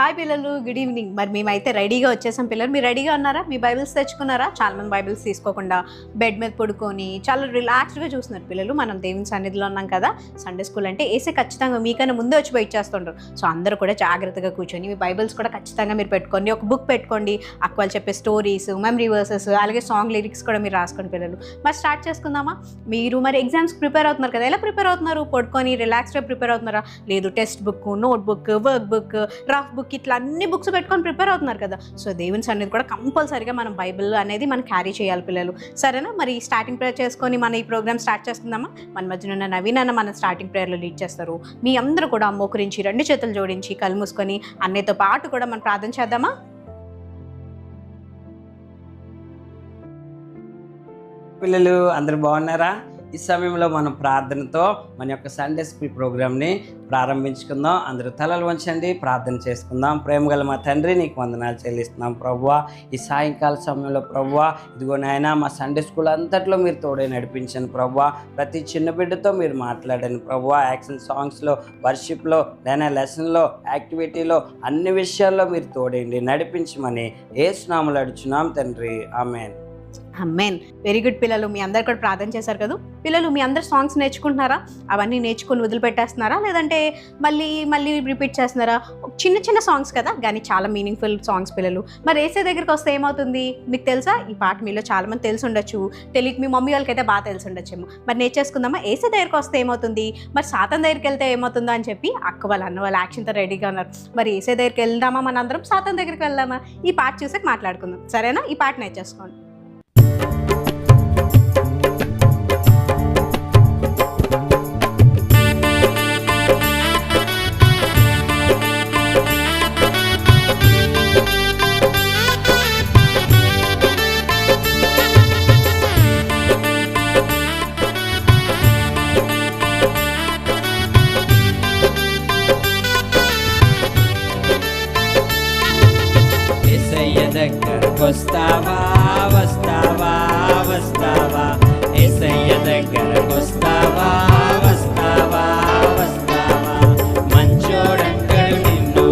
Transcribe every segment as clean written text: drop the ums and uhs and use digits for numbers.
Hi పిల్లలు, good evening. మరి మేమైతే రెడీగా వచ్చేసాం. పిల్లలు మీరు రెడీగా ఉన్నారా? మీ బైబిల్స్ తెచ్చుకున్నారా? చాలామంది బైబిల్స్ తీసుకోకుండా బెడ్ మీద పడుకొని చాలా రిలాక్స్డ్గా చూస్తున్నారు పిల్లలు. మనం దేవుని సన్నిధిలో ఉన్నాం కదా. సండే స్కూల్ అంటే ఏసే ఖచ్చితంగా మీకన్నా ముందే వచ్చి వెయిట్ చేస్తుంటారు. సో అందరూ కూడా జాగ్రత్తగా కూర్చొని మీ బైబిల్స్ కూడా ఖచ్చితంగా మీరు పెట్టుకోండి. ఒక బుక్ పెట్టుకోండి. అక్క వాళ్ళు చెప్పే స్టోరీస్, మెమరీ వర్సెస్, అలాగే సాంగ్ లిరిక్స్ కూడా మీరు రాసుకోండి పిల్లలు. మరి స్టార్ట్ చేసుకుందామా? మీరు మరి ఎగ్జామ్స్కి ప్రిపేర్ అవుతున్నారు కదా. ఎలా ప్రిపేర్ అవుతున్నారు? పడుకొని రిలాక్స్డ్గా ప్రిపేర్ అవుతున్నారా? లేదు text book, note book, work book, rough book, ఇట్లా అన్ని బుక్స్ పెట్టుకొని ప్రిపేర్ అవుతున్నారు కదా. సో దేవుని సన్నిధి కూడా కంపల్సరీగా మనం బైబిల్ అనేది మనం క్యారీ చేయాలి పిల్లలు. సరేనా? మరి స్టార్టింగ్ ప్రేయర్ చేసుకొని మన ఈ ప్రోగ్రామ్ స్టార్ట్ చేసుకుందామా? మన మధ్యన ఉన్న నవీన్ అన్న మన స్టార్టింగ్ ప్రేయర్లో లీడ్ చేస్తారు. మీ అందరూ కూడా మోకరించి 2 చేతులు జోడించి కళ్ళు మూసుకొని అన్నయ్యతో పాటు కూడా మనం ప్రార్థన చేద్దామా? పిల్లలు అందరూ బాగున్నారా? ఈ సమయంలో మనం ప్రార్థనతో మన యొక్క సండే స్కూల్ ప్రోగ్రామ్ని ప్రారంభించుకుందాం. అందరూ తలలు వంచండి, ప్రార్థన చేసుకుందాం. ప్రేమగల మా తండ్రి, నీకు వందనాలు చెల్లిస్తున్నాం ప్రభువా. ఈ సాయంకాల సమయంలో ప్రభువా, ఇదిగో నాయన మా సండే స్కూల్ అంతట్లో మీరు తోడే నడిపించండి ప్రభువా. ప్రతి చిన్న బిడ్డతో మీరు మాట్లాడండి ప్రభువా. యాక్షన్ సాంగ్స్లో, వర్షిప్లో, లేదా లెసన్లో, యాక్టివిటీలో, అన్ని విషయాల్లో మీరు తోడేయండి, నడిపించమని యేసు నామములో అడుగుచున్నాం తండ్రి, ఆమేన్. అమ్మేన్. వెరీ గుడ్ పిల్లలు. మీ అందరు కూడా ప్రార్థన చేశారు కదా. పిల్లలు మీ అందరు సాంగ్స్ నేర్చుకుంటున్నారా? అవన్నీ నేర్చుకుని వదిలిపెట్టేస్తున్నారా, లేదంటే మళ్ళీ రిపీట్ చేస్తున్నారా? చిన్న చిన్న సాంగ్స్ కదా, కానీ చాలా మీనింగ్ఫుల్ సాంగ్స్ పిల్లలు. మరి ఏసే దగ్గరికి వస్తే ఏమవుతుంది మీకు తెలుసా? ఈ పాట మీలో చాలామంది తెలిసి ఉండొచ్చు, తెలియక మీ మమ్మీ వాళ్ళకైతే బాగా తెలిసి ఉండొచ్చేమో. మరి నేర్చేసుకుందామా? ఏసే దగ్గరికి వస్తే ఏమవుతుంది, మరి సాతాన్ దగ్గరికి వెళ్తే ఏమవుతుందో అని చెప్పి అక్క వాళ్ళు అన్న వాళ్ళు యాక్షన్తో రెడీగా ఉన్నారు. మరి ఏసే దగ్గరికి వెళ్దామా? మన అందరం సాతాన్ దగ్గరికి వెళ్దామా? ఈ పాట చూసాక మాట్లాడుకుందాం. సరేనా? ఈ పాట నేర్చేసుకోండి. వస్తావా వస్తావా వస్తావా, యేసయ్య దగ్గరకు వస్తావా వస్తావా వస్తావా. మంచోడంటాడు నిన్ను,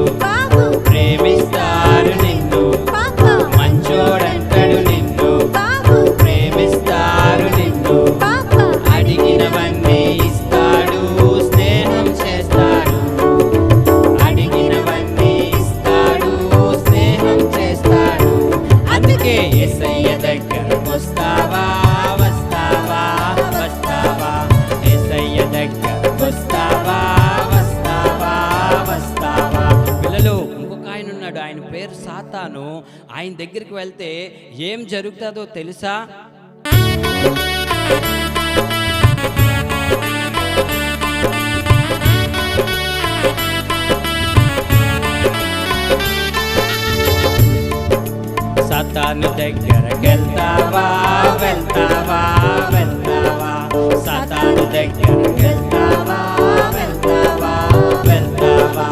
ప్రేమిస్తారు నిన్ను. మంచోడంటాడు నిన్ను, ప్రేమిస్తారు నిన్ను. అడిగినవన్నీ ఇస్తాడు, స్నేహం చేస్తాడు. అడిగినవన్నీ ఇస్తాడు, స్నేహం చేస్తాడు. అందుకే యేసయ్య దగ్గరకు వస్తావా వస్తావా వస్తావా, యేసయ్య దగ్గరకు వస్తావా వస్తావా వస్తావా. పిల్లలు, ఇంకొక ఆయన ఉన్నాడు, ఆయన పేరు సాతాను. ఆయన దగ్గరికి వెళ్తే ఏం జరుగుతుందో తెలుసా? సాతాను దగ్గరకు వెళ్తావా వెళ్తావా వెళ్తావా, సాతాను దగ్గరకు వెళ్తావా వెళ్తావా వెళ్తావా.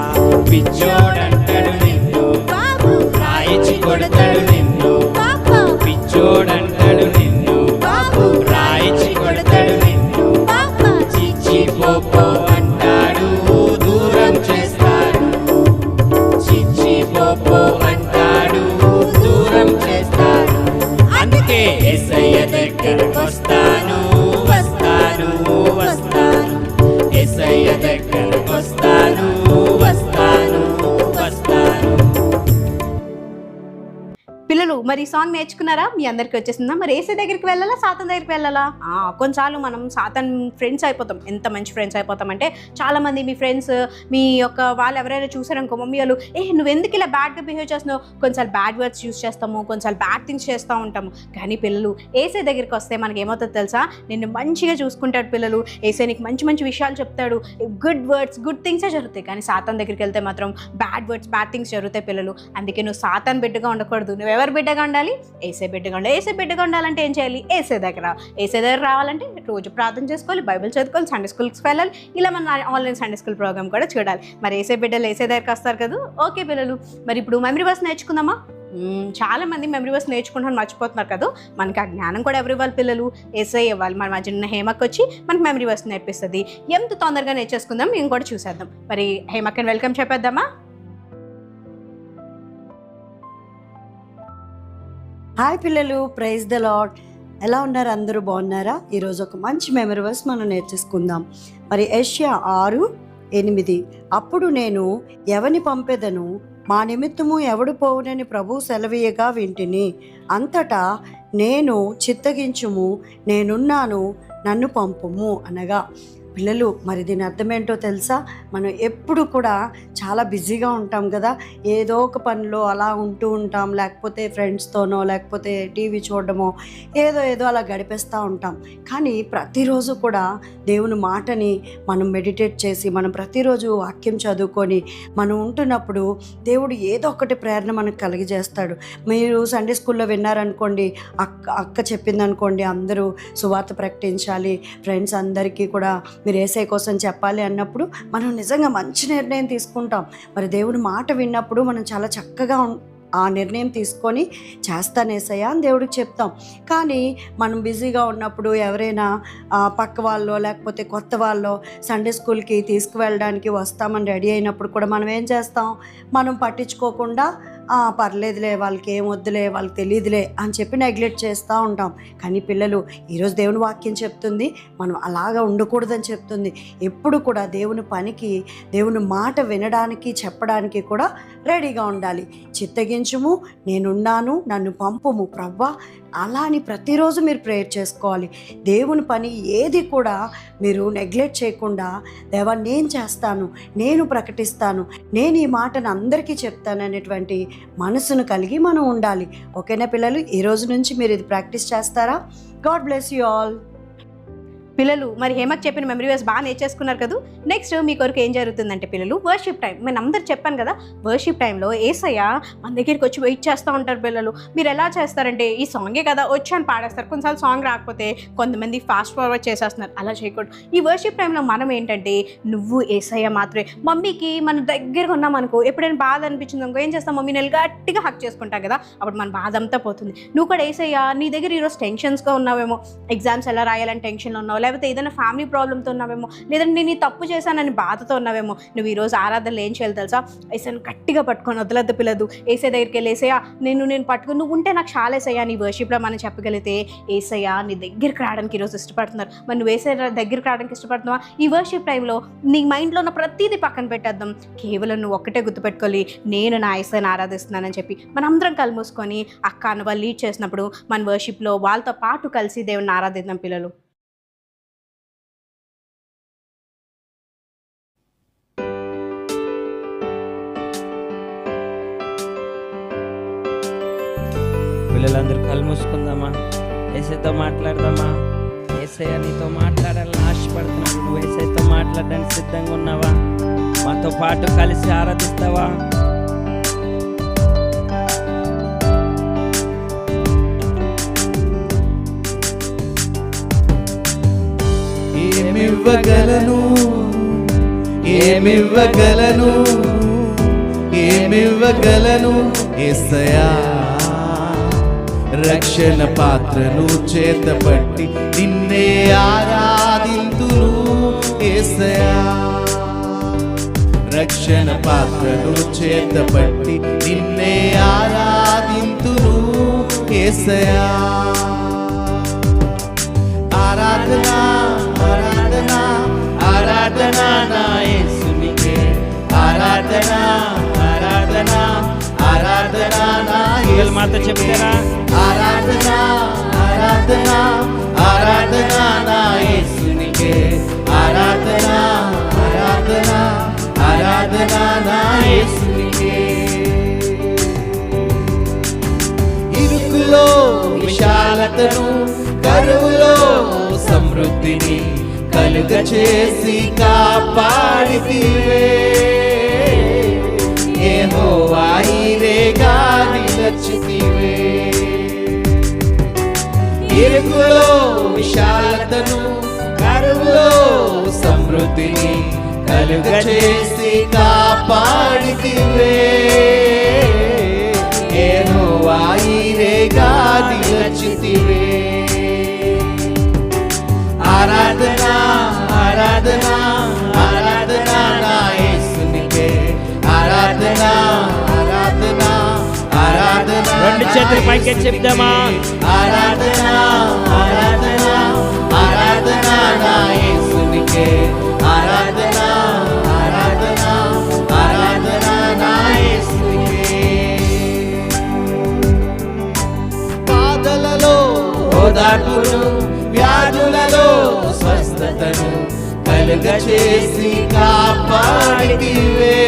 పిచ్చోడంటాడు నిన్ను, రాయిచి కొడతాడు నిన్ను. పిచ్చోడంటాడు నిన్ను, రాయిచి కొడతాడు నిన్ను. చిచ్చి పోపో అంటాడు, దూరం చేస్తాడు. చిచ్చి పోపో అంటాడు, దూరం చేస్తాడు. అందుకే యేసయ్య దగ్గరకు వస్తాను వస్తాను వస్తాను, యేసయ్య దగ్గరకు వస్తాను వస్తాను వస్తాను. పిల్లలు మరి సాంగ్ నేర్చుకున్నారా? మీ అందరికి వచ్చేసిందా? మరి ఏసే దగ్గరికి వెళ్ళాలా, సాతాన్ దగ్గరికి వెళ్ళాలా? కొన్నిసార్లు మనం సాతాన్ ఫ్రెండ్స్ అయిపోతాం. ఎంత మంచి ఫ్రెండ్స్ అయిపోతామంటే, చాలామంది మీ ఫ్రెండ్స్, మీ యొక్క వాళ్ళు ఎవరైనా చూసారనుకో, మమ్మీ వాళ్ళు నువ్వు ఎందుకు ఇలా బ్యాడ్గా బిహేవ్ చేస్తున్నావు, కొన్నిసార్లు బ్యాడ్ వర్డ్స్ యూస్ చేస్తాము, కొన్నిసార్లు బ్యాడ్ థింగ్స్ చేస్తూ ఉంటాము. కానీ పిల్లలు ఏసే దగ్గరికి వస్తే మనకి ఏమవుతుందో తెలుసా? నిన్ను మంచిగా చూసుకుంటాడు పిల్లలు. ఏసే నీకు మంచి మంచి విషయాలు చెప్తాడు. గుడ్ వర్డ్స్, గుడ్ థింగ్సే జరుగుతాయి. కానీ సాతాన్ దగ్గరికి వెళ్తే మాత్రం బ్యాడ్ వర్డ్స్, బ్యాడ్ థింగ్స్ జరుగుతాయి పిల్లలు. అందుకే నువ్వు సాతాన్ బిడ్డగా ఉండకూడదు. నువ్వు ఎవరు బిడ్డగా ఉండాలి? ఏసే బిడ్డగా ఉండాలి. ఏసే బిడ్డగా ఉండాలంటే ఏం చేయాలి? ఏసే దగ్గర రావాలంటే రోజు ప్రార్థన చేసుకోవాలి, బైబిల్ చదువుకోవాలి, సండే స్కూల్కి వెళ్ళాలి. ఇలా మన ఆన్లైన్ సండే స్కూల్ ప్రోగ్రామ్ కూడా చూడాలి. మరి ఏసే బిడ్డలు ఏసే దగ్గరికి వస్తారు కదా. ఓకే పిల్లలు, మరి ఇప్పుడు మెమరీ వర్స్ నేర్చుకుందామా? చాలామంది మెమరీ వర్స్ నేర్చుకుంటాను మర్చిపోతున్నారు కదా. మనకి ఆ జ్ఞానం కూడా ఎవరు ఇవ్వాలి పిల్లలు? ఏసై ఇవ్వాలి. మన మధ్య హేమక్ వచ్చి మనకి మెమరీ వర్స్ నేర్పిస్తుంది. ఎంత తొందరగా నేర్చేసుకుందాం మేము కూడా చూసేద్దాం. మరి హేమక్కని వెల్కమ్ చెప్పేద్దామా? హాయ్ పిల్లలు, ప్రైజ్ ద లార్డ్. ఎలా ఉన్నారు? అందరూ బాగున్నారా? ఈరోజు ఒక మంచి మెమరీ వర్స్ మనం నేర్చేసుకుందాం. మరి యెషయా 6:8, అప్పుడు నేను ఎవని పంపెదను, మా నిమిత్తము ఎవడు పోవునని ప్రభు సెలవీయగా వింటిని. అంతటా నేను చిత్తగించుము, నేనున్నాను, నన్ను పంపుము అనగా. పిల్లలు, మరి దీని అర్థం ఏంటో తెలుసా? మనం ఎప్పుడు కూడా చాలా బిజీగా ఉంటాం కదా, ఏదో ఒక పనిలో అలా ఉంటూ ఉంటాం, లేకపోతే ఫ్రెండ్స్తోనో లేకపోతే టీవీ చూడడమో ఏదో అలా గడిపేస్తూ ఉంటాం. కానీ ప్రతిరోజు కూడా దేవుని మాటని మనం మెడిటేట్ చేసి, మనం ప్రతిరోజు వాక్యం చదువుకొని మనం ఉంటున్నప్పుడు దేవుడు ఏదో ఒకటి ప్రేరణ మనకు కలిగజేస్తాడు. మీరు సండే స్కూల్లో విన్నారనుకోండి, అక్క చెప్పిందనుకోండి, అందరూ సువార్త ప్రకటించాలి, ఫ్రెండ్స్ అందరికీ కూడా మీరు యేసయ్య కోసం చెప్పాలి అన్నప్పుడు మనం నిజంగా మంచి నిర్ణయం తీసుకుంటాం. మరి దేవుడి మాట విన్నప్పుడు మనం చాలా చక్కగా ఆ నిర్ణయం తీసుకొని చేస్తాను యేసయ్య అని దేవుడికి చెప్తాం. కానీ మనం బిజీగా ఉన్నప్పుడు ఎవరైనా పక్క వాళ్ళో లేకపోతే కొత్త వాళ్ళో సండే స్కూల్కి తీసుకువెళ్ళడానికి వస్తామని రెడీ అయినప్పుడు కూడా మనం ఏం చేస్తాం? మనం పట్టించుకోకుండా పర్లేదులే, వాళ్ళకి ఏం వద్దులే, వాళ్ళకి తెలియదులే అని చెప్పి నెగ్లెక్ట్ చేస్తూ ఉంటాం. కానీ పిల్లలు, ఈరోజు దేవుని వాక్యం చెప్తుంది మనం అలాగా ఉండకూడదని చెప్తుంది. ఎప్పుడు కూడా దేవుని పనికి, దేవుని మాట వినడానికి, చెప్పడానికి కూడా రెడీగా ఉండాలి. చిత్తగించుము, నేనున్నాను, నన్ను పంపుము ప్రవ్వా అలా అని ప్రతిరోజు మీరు ప్రేయర్ చేసుకోవాలి. దేవుని పని ఏది కూడా మీరు నెగ్లెక్ట్ చేయకుండా, దేవా నేను చేస్తాను, నేను ప్రకటిస్తాను, నేను ఈ మాటను అందరికీ చెప్తాను అనేటువంటి మనసును కలిగి మనం ఉండాలి. ఓకేనా పిల్లలు? ఈ రోజు నుంచి మీరు ఇది ప్రాక్టీస్ చేస్తారా? God bless you all. పిల్లలు, మరి హేమకు చెప్పిన మెమరీ వర్స్ బాగా నేర్చేసుకున్నారు కదా. నెక్స్ట్ మీ కొరకు ఏం జరుగుతుందంటే పిల్లలు, వర్షిప్ టైం. నేను అందరు చెప్పాను కదా, వర్షిప్ టైంలో యేసయ్య మన దగ్గరికి వచ్చి వెయిట్ చేస్తూ ఉంటారు. పిల్లలు, మీరు ఎలా చేస్తారంటే ఈ సాంగే కదా వచ్చి అని పాడేస్తారు. కొన్నిసార్లు సాంగ్ రాకపోతే కొంతమంది ఫాస్ట్ ఫార్వర్డ్ చేసేస్తున్నారు. అలా చేయకూడదు. ఈ వర్షిప్ టైంలో మనం ఏంటంటే, నువ్వు యేసయ్య మాత్రమే. మమ్మీకి మన దగ్గరగా ఉన్నాం అనుకో, ఎప్పుడైనా బాధ అనిపించింది అనుకో, ఏం చేస్తాం? మమ్మీ నెల గట్టిగా హక్ చేసుకుంటాం కదా, అప్పుడు మన బాధ అంతా పోతుంది. నువ్వు కూడా యేసయ్య, నీ దగ్గర ఈరోజు టెన్షన్స్గా ఉన్నావేమో, ఎగ్జామ్స్ ఎలా రాయాలని టెన్షన్లో ఉన్నావు, లేకపోతే ఏదైనా ఫ్యామిలీ ప్రాబ్లంతో ఉన్నావేమో, లేదంటే నేను తప్పు చేశానని బాధతో ఉన్నావేమో, నువ్వు ఈరోజు ఆరాధనలు ఏం చేయాలి తెలుసా? ఏసైని గట్టిగా పట్టుకొని వదలద్దు పిల్లదు. ఏసై దగ్గరికి వెళ్ళి, ఏసయ్యా నేను పట్టుకుని, నువ్వు ఉంటే నాకు చాలా ఏసయ్యా నీ వర్షిప్లో మనం చెప్పగలిగితే, ఏసయ్యా నీ దగ్గరికి రావడానికి ఈరోజు ఇష్టపడుతున్నారు. మరి నువ్వు ఏసై దగ్గరికి రావడానికి ఇష్టపడుతున్నావా? ఈ వర్షిప్ టైంలో నీ మైండ్లో ఉన్న ప్రతిదీ పక్కన పెట్టేద్దాం. కేవలం నువ్వు ఒక్కటే గుర్తుపెట్టుకోవాలి, నేను నా ఏసైని ఆరాధిస్తున్నానని చెప్పి మనందరం కళ్ళు మూసుకొని అక్క అన్న వాళ్ళు లీడ్ చేసినప్పుడు మన వర్షిప్లో వాళ్ళతో పాటు కలిసి దేవుని ఆరాధిద్దాం పిల్లలు. పిల్లలందరూ కళ్ళు మూసుకుందామా, యేసయ్యతో మాట్లాడదామా. యేసయ్య నీతో మాట్లాడాలని ఆశపడుతున్నాడు. నువ్వు యేసయ్యతో మాట్లాడడానికి సిద్ధంగా ఉన్నావా? మాతో పాటు కలిసి ఆరాధిస్తావా? ఏమివ్వగలను, ఏమివ్వగలను, ఏమివ్వగలను యేసయ్యా. రక్షణ పాత్రను చేతపట్టి నిన్నే ఆరాధింతును యేసయ్యా. రక్షణ పాత్రను చేతపట్టి నిన్నే ఆరాధింతును యేసయ్యా. ఆరాధన ఆరాధన ఆరాధన నా యేసునికే. ఆరాధన ఆరాధన ఆరాధన నా యేసునికే. మాతో చెప్తారా? ఆరాధన ఆరాధన ఆరాధన నా యేసునికే. ఆరాధన ఆరాధన ఆరాధన నా యేసునికే. ఇరుకులో విశాలతను, కరువులో సమృద్ధిని కలుగ చేసి కాపాడితివే. యెహోవా ఈరేగా నిలచితివే. ఇరుకులో విశాలతను, కరువులో సమృద్ధిని కలుగ చేసి కాపాడితివే. యెహోవా ఈరేగా నిలచితివే. ఆరాధన ఆరాధన ఆరాధన నా యేసునికే. ఆరాధన ఆరాధన ఆరాధన. రెండు చేతులు పైకి చెప్దామా? ఆరాధన ఆరాధన ఆరాధన నా యేసునికే ఆరాధన ఆరాధన ఆరాధన నా యేసునికే బాధలలో ఓదార్పును వ్యాధులలో స్వస్థతను కలుగచేసి కాపాడితివే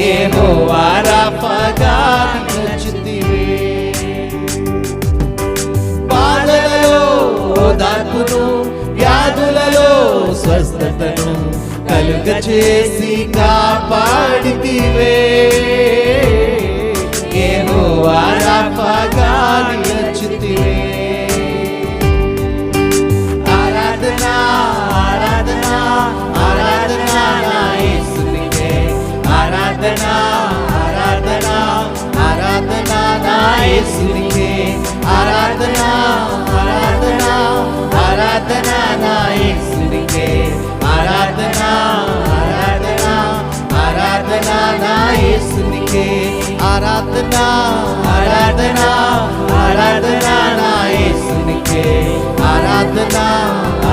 యెహోవా రాఫాగా నిలిచితివే బాధలలో ఓదార్పును వ్యాధులలో స్వస్థతను కలుగచేసి కాపాడితివే యెహోవా రాఫాగా నిలిచితివే ఆరాధన ఆరాధన ఆరాధన నా యేసునికే ఆరాధన ఆరాధన ఆరాధన నా యేసునికే ఆరాధన ఆరాధన ఆరాధన నా యేసునికే ఆరాధన ఆరాధన ఆరాధన నా యేసునికే ఆరాధన ఆరాధన ఆరాధన నా యేసునికే ఆరాధన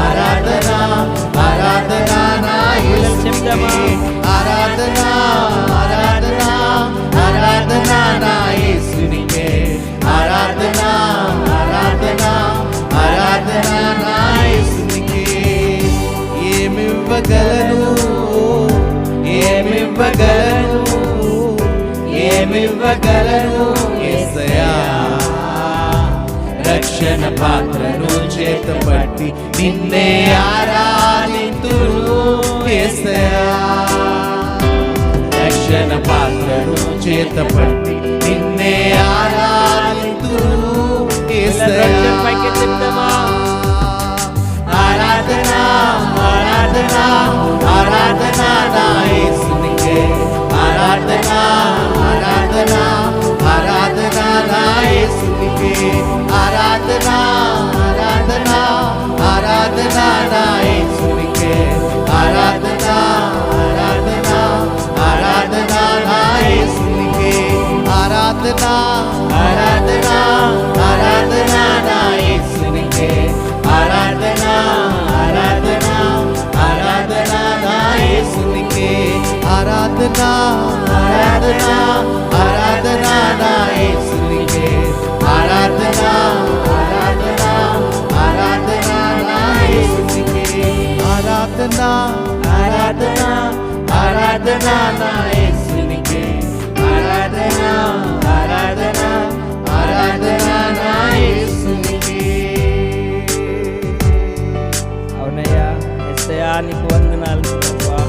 ఆరాధన ఆరాధన నా యేసునికే ఆరాధన ఆరాధన ఆరాధన నా యేసునికే ఆరాధన ఆరాధన ఆరాధన నా యేసునికే ఏమివ్వగలను ఏమివ్వగలను ఏమివ్వగలను యేసయ్యా రక్షణ పాత్రను చేతపట్టి నిన్నే ఆరాధింతును యేసయ్యా రక్షణ పాత్రను చేతపట్టి నిన్నే ఆరాధింతును యేసయ్యా పైకి చెప్దామా? ఆరాధన ఆరాధన ఆరాధన నా యేసునికే ఆరాధన ఆరాధన ఆరాధన నా యేసునికే ఆరాధన ఆరాధన ఆరాధన నా యేసునికే ఆరాధన ఆరాధన ఆరాధన నా యేసునికే ఆరాధన ఆరాధన ఆరాధన నా యేసునికే ఆరాధన ఆరాధన ఆరాధన నా యేసునికే ఆరాధన ఆరాధన ఆరాధన నా యేసునికే ఆరాధన ఆరాధన ఆరాధన నా యేసునికే ఆరాధన ఆరాధన ఆరాధన నా యేసునికే ఆరాధన ఆరాధన ఆరాధన నా యేసునికే అవునయ్యా, యేసయ్యా నీకు వందనాలు ప్రభువా.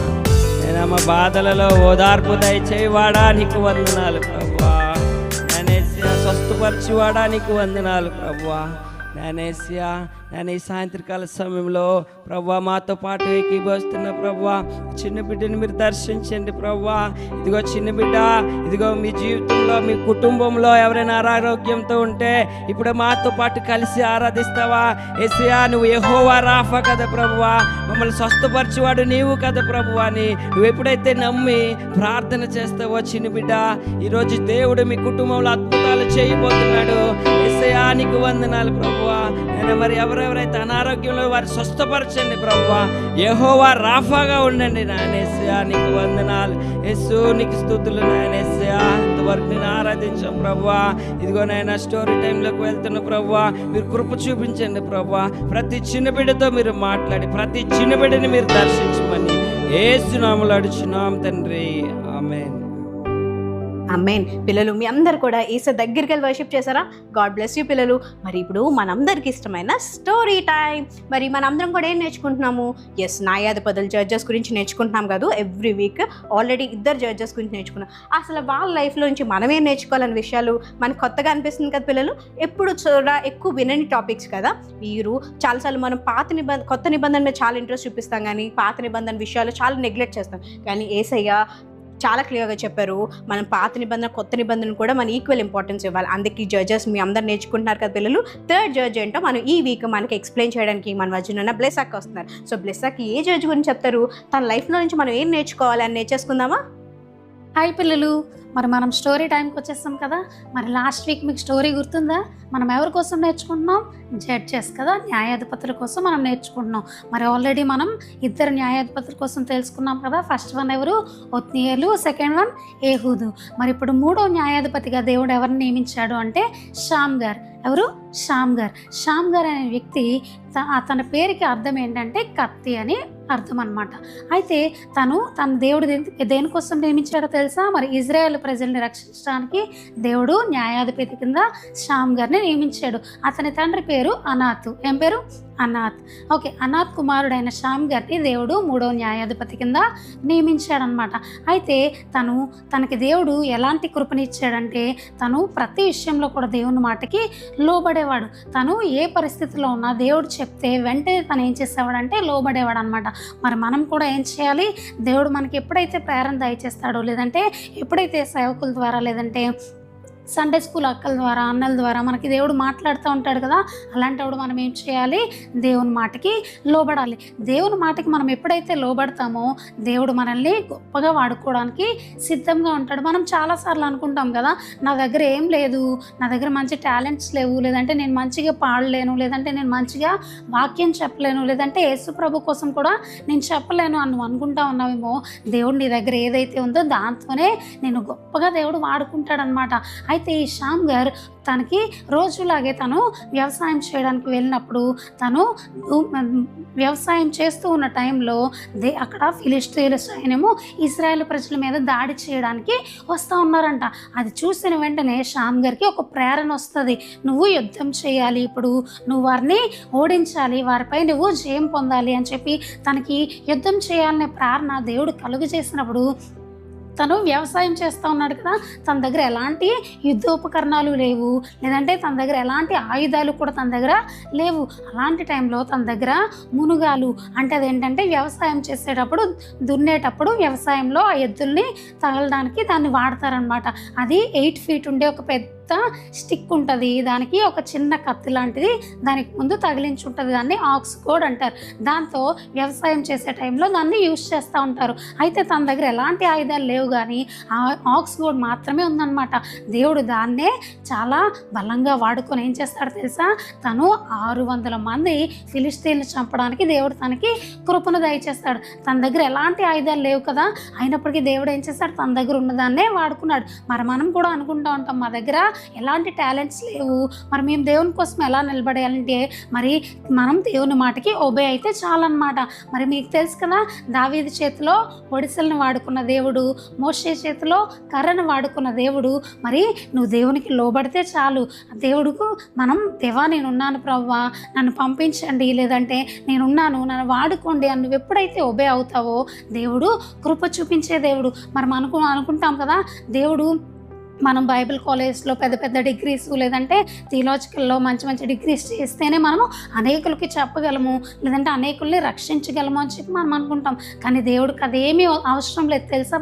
నేనమ్మ బాధలలో ఓదార్పు దయచేయవాడా నీకు వందనాలు ప్రభువా. నేను యేసయ్యా స్వస్థపరిచివాడా నీకు వందనాలు ప్రభువా. నేను యేసయ్యా నేను ఈ సాయంత్రకాల సమయంలో ప్రభువా మాతో పాటు ఏకీభవిస్తున్న ప్రభువా చిన్న బిడ్డని మీరు దర్శించండి ప్రభువా. ఇదిగో చిన్న బిడ్డ, ఇదిగో మీ జీవితంలో మీ కుటుంబంలో ఎవరైనా అనారోగ్యంతో ఉంటే ఇప్పుడు మాతో పాటు కలిసి ఆరాధిస్తావా? యేసయ్యా నువ్వు యెహోవా రాఫా కదా ప్రభువా, మమ్మల్ని స్వస్థపరిచేవాడు నీవు కదా ప్రభువా అని నువ్వు ఎప్పుడైతే నమ్మి ప్రార్థన చేస్తావో చిన్న బిడ్డ, ఈరోజు దేవుడు మీ కుటుంబంలో అద్భుతాలు చేయబోతున్నాడు. యేసయ్యా నీకు వందనాలు ప్రభువా. నేను మరి ఎవరెవరైతే అనారోగ్యంలో వారు స్వస్థపరచండి ప్రభువా. యెహోవా రాఫాగా ఉండండి నాయన యేసయ్యా నీకు వందనాలు. యేసు నీకు స్తుతులు నాయన యేసయ్యా. ఇంతవరకు నేను ఆరాధించాం ప్రభువా. ఇదిగో నాయన స్టోరీ టైంలోకి వెళ్తున్న ప్రభువా, మీరు కృప చూపించండి ప్రభువా. ప్రతి చిన్న బిడ్డతో మీరు మాట్లాడి ప్రతి చిన్న బిడ్డని మీరు దర్శించమని యేసు నామములో అడుగుచున్నాం తండ్రి, ఆమేన్. అమ్మేన్. పిల్లలు మీ అందరు కూడా యేసు దగ్గరికి వెళ్ళి వర్షిప్ చేశారా? గాడ్ బ్లెస్ యూ పిల్లలు. మరి ఇప్పుడు మనందరికి ఇష్టమైన స్టోరీ టైం. మరి మనందరం కూడా ఏం నేర్చుకుంటున్నాము? ఎస్, న్యాయాధిపతులు జడ్జెస్ గురించి నేర్చుకుంటున్నాం కదా ఎవ్రీ వీక్. ఆల్రెడీ 2 జడ్జెస్ గురించి నేర్చుకున్నాం. అసలు వాళ్ళ లైఫ్లో నుంచి మనం ఏం నేర్చుకోవాలనే విషయాలు మనకు కొత్తగా అనిపిస్తుంది కదా పిల్లలు. ఎప్పుడు చూడ ఎక్కువ వినని టాపిక్స్ కదా. మీరు చాలాసార్లు మనం కొత్త నిబంధన మీద చాలా ఇంట్రెస్ట్ చూపిస్తాం, కానీ పాత నిబంధన విషయాలు చాలా నెగ్లెక్ట్ చేస్తాం. కానీ యేసయ్య చాలా క్లియర్గా చెప్పారు, మనం పాత నిబంధన కొత్త నిబంధన కూడా మనం ఈక్వల్ ఇంపార్టెన్స్ ఇవ్వాలి. అందుకే ఈ జడ్జెస్ మీ అందరు నేర్చుకుంటున్నారు కదా పిల్లలు. 3rd జడ్జ్ ఏంటో మనం ఈ వీక్ మనకి ఎక్స్ప్లెయిన్ చేయడానికి మన మధ్యన బ్లెస్సాక్ వస్తున్నారు. సో బ్లెస్సాక్ ఏ జడ్జ్ గురించి చెప్తారు, తన లైఫ్లో నుంచి మనం ఏం నేర్చుకోవాలి అని నేర్చేసుకుందామా? హాయ్ పిల్లలు, మరి మనం స్టోరీ టైంకి వచ్చేస్తాం కదా. మరి లాస్ట్ వీక్ మీకు స్టోరీ గుర్తుందా? మనం ఎవరి కోసం నేర్చుకుంటున్నాం? జడ్జెస్ కదా, న్యాయాధిపతుల కోసం మనం నేర్చుకుంటున్నాం. మరి ఆల్రెడీ మనం 2 న్యాయాధిపతుల కోసం తెలుసుకున్నాం కదా. ఫస్ట్ వన్ ఎవరు? ఒత్నియేలు, సెకండ్ వన్ ఏహూదు. మరి ఇప్పుడు 3వ న్యాయాధిపతిగా దేవుడు ఎవరిని నియమించాడు అంటే షామ్గర్. ఎవరు? షామ్గర్. షామ్గర్ అనే వ్యక్తి తన పేరుకి అర్థం ఏంటంటే కత్తి అని అర్థం అనమాట. అయితే తన దేవుడు దేనికోసం నియమించాడో తెలుసా? మరి ఇజ్రాయెల్ ప్రజల్ని రక్షించడానికి దేవుడు న్యాయాధిపతి కింద షామ్గర్ని నియమించాడు. అతని తండ్రి పేరు అనాత్. ఏం పేరు? అనాత్. ఓకే, అనాత్ కుమారుడైన షామ్గర్ని దేవుడు 3వ న్యాయాధిపతి కింద నియమించాడనమాట. అయితే తనకి దేవుడు ఎలాంటి కృపనిచ్చాడంటే తను ప్రతి విషయంలో కూడా దేవుని మాటకి లోబడేవాడు. తను ఏ పరిస్థితిలో ఉన్నా దేవుడు చెప్తే వెంటనే తను ఏం చేసేవాడంటే లోబడేవాడు అనమాట. మరి మనం కూడా ఏం చేయాలి? దేవుడు మనకి ఎప్పుడైతే ప్రేరణ దయచేస్తాడో, లేదంటే ఎప్పుడైతే సేవకుల ద్వారా, లేదంటే సండే స్కూల్ అక్కల ద్వారా, అన్నల ద్వారా మనకి దేవుడు మాట్లాడుతూ ఉంటాడు కదా. అలాంటప్పుడు మనం ఏం చేయాలి? దేవుని మాటకి లోబడాలి. దేవుని మాటకి మనం ఎప్పుడైతే లోబడతామో దేవుడు మనల్ని గొప్పగా వాడుకోవడానికి సిద్ధంగా ఉంటాడు. మనం చాలాసార్లు అనుకుంటాం కదా, నా దగ్గర ఏం లేదు, నా దగ్గర మంచి టాలెంట్స్ లేవు, లేదంటే నేను మంచిగా పాడలేను, లేదంటే నేను మంచిగా వాక్యం చెప్పలేను, లేదంటే యేసు ప్రభు కోసం కూడా నేను చెప్పలేను అని నువ్వు అనుకుంటా ఉన్నావేమో. దేవుడు నీ దగ్గర ఏదైతే ఉందో దాంతోనే నేను గొప్పగా దేవుడు వాడుకుంటాడనమాట. అయితే ఈ షామ్గర్ తనకి రోజులాగే తను వ్యవసాయం చేయడానికి వెళ్ళినప్పుడు తను వ్యవసాయం చేస్తూ ఉన్న టైంలో అక్కడ ఫిలిష్తీయుల సైన్యము ఇజ్రాయెల్ ప్రజల మీద దాడి చేయడానికి వస్తూ ఉన్నారంట. అది చూసిన వెంటనే షామ్గర్కి ఒక ప్రేరణ వస్తుంది. నువ్వు యుద్ధం చేయాలి, ఇప్పుడు నువ్వు వారిని ఓడించాలి, వారిపై నువ్వు జయం పొందాలి అని చెప్పి తనకి యుద్ధం చేయాలనే ప్రేరణ దేవుడు కలుగు చేసినప్పుడు తను వ్యవసాయం చేస్తూ ఉన్నాడు కదా. తన దగ్గర ఎలాంటి యుద్ధోపకరణాలు లేవు, లేదంటే తన దగ్గర ఎలాంటి ఆయుధాలు కూడా తన దగ్గర లేవు. అలాంటి టైంలో తన దగ్గర మునుగాలు అంటే అదేంటంటే వ్యవసాయం చేసేటప్పుడు, దున్నేటప్పుడు వ్యవసాయంలో ఆ ఎద్దుల్ని తగలడానికి దాన్ని వాడతారనమాట. అది 8 feet ఉండే ఒక పెద్ద స్టిక్ ఉంటుంది. దానికి ఒక చిన్న కత్తి లాంటిది దానికి ముందు తగిలించి ఉంటుంది. దాన్ని ఆక్స్ గోడ్ అంటారు. దాంతో వ్యవసాయం చేసే టైంలో దాన్ని యూజ్ చేస్తూ ఉంటారు. అయితే తన దగ్గర ఎలాంటి ఆయుధాలు లేవు, కానీ ఆ ఆక్స్ గోడ్ మాత్రమే ఉందన్నమాట. దేవుడు దాన్నే చాలా బలంగా వాడుకొని ఏం చేస్తాడు తెలుసా? తను 600 మంది ఫిలిష్తీయులను చంపడానికి దేవుడు తనకి కృపను దయచేస్తాడు. తన దగ్గర ఎలాంటి ఆయుధాలు లేవు కదా, అయినప్పటికీ దేవుడు ఏం చేస్తాడు? తన దగ్గర ఉన్నదాన్నే వాడుకున్నాడు. మరి మనం కూడా అనుకుంటూ ఉంటాం, మా దగ్గర ఎలాంటి టాలెంట్స్ లేవు, మరి మేము దేవుని కోసం ఎలా నిలబడేయాలంటే మరి మనం దేవుని మాటకి ఒబే అయితే చాలన్నమాట. మరి మీకు తెలుసు కదా, దావీదు చేతిలో ఒడిసెలను వాడుకున్న దేవుడు, మోషే చేతిలో కర్రను వాడుకున్న దేవుడు. మరి నువ్వు దేవునికి లోబడితే చాలు. దేవుడుకు మనం దేవా నేనున్నాను ప్రభువా, నన్ను పంపించండి, లేదంటే నేనున్నాను, నన్ను వాడుకోండి అని నువ్వు ఎప్పుడైతే ఒబే అవుతావో దేవుడు కృప చూపించే దేవుడు. మరి మనకు అనుకుంటాం కదా, దేవుడు మనం బైబిల్ కాలేజ్లో పెద్ద పెద్ద డిగ్రీస్, లేదంటే థియలాజికల్లో మంచి మంచి డిగ్రీస్ చేస్తేనే మనము అనేకులకి చెప్పగలము, లేదంటే అనేకుల్ని రక్షించగలము అని చెప్పి మనం అనుకుంటాం. కానీ దేవుడికి అదేమీ అవసరం లేదు తెలుసా?